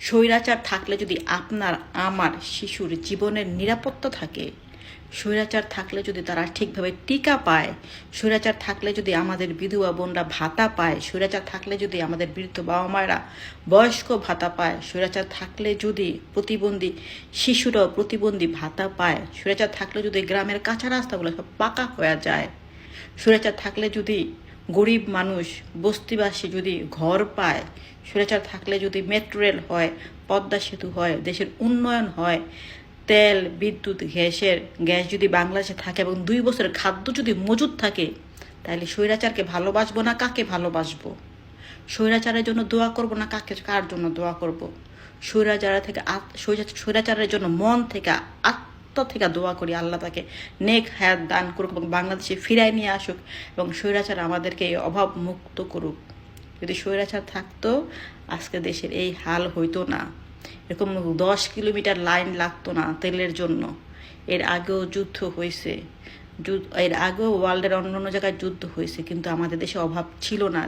স্বৈরাচার থাকলে যদি আপনার আমার শিশুর জীবনের নিরাপত্তা থাকে, স্বৈরাচার থাকলে যদি তারা ঠিকভাবে টিকা পায়, স্বৈরাচার থাকলে যদি আমাদের বিধবা বোনরা ভাতা পায়, স্বৈরাচার থাকলে যদি আমাদের বৃদ্ধ বাবা মায়েরা বয়স্ক ভাতা পায়, স্বৈরাচার থাকলে যদি প্রতিবন্ধী শিশুরাও প্রতিবন্ধী ভাতা পায়, স্বৈরাচার থাকলে যদি গ্রামের কাঁচা রাস্তাগুলো সব পাকা হয়ে যায়, স্বৈরাচার থাকলে যদি গরিব মানুষ বস্তিবাসী যদি ঘর পায়, স্বৈরাচার থাকলে যদি মেট্রো রেল হয়, পদ্মা সেতু হয়, দেশের উন্নয়ন হয়, তেল বিদ্যুৎ গ্যাস যদি বাংলাদেশে থাকে এবং 2 বছরের খাদ্য যদি মজুদ থাকে, তাহলে স্বৈরাচারকে ভালোবাসবো না কাকে ভালোবাসবো? স্বৈরাচারের জন্য দোয়া করব না কার জন্য দোয়া করব? স্বৈরাচারের জন্য মন থেকে আত্ম থেকে দোয়া করি আল্লাহ তাকে নেক হায়াত দান করুক এবং বাংলাদেশে ফিরায় নিয়ে আসুক এবং স্বৈরাচার আমাদেরকে এই অভাব মুক্ত করুক। যদি স্বৈরাচার থাকতো আজকে দেশের এই হাল হইতো না, এরকম 10 কিলোমিটার লাইন লাগতো না তেলের জন্য। এর আগেও যুদ্ধ হয়েছে, এর আগেও ওয়ার্ল্ডের অন্য জায়গায় যুদ্ধ হয়েছে, কিন্তু আমাদের দেশে অভাব ছিল না,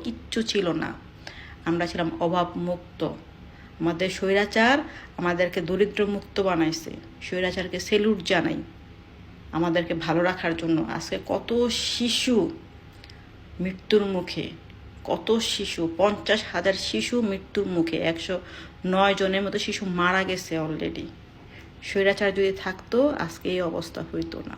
কিচ্ছু ছিল না, আমরা ছিলাম অভাব মুক্ত। আমাদের স্বৈরাচার আমাদেরকে দরিদ্র মুক্ত বানাইছে, স্বৈরাচারকে সেলুট জানাই আমাদেরকে ভালো রাখার জন্য। আজকে কত শিশু মৃত্যুর মুখে, কত শিশু, 50,000 শিশু মৃত্যুর মুখে, 109 জনের মতো শিশু মারা গেছে অলরেডি। স্বৈরাচার যদি থাকতো আজকে এই অবস্থা হইতো না।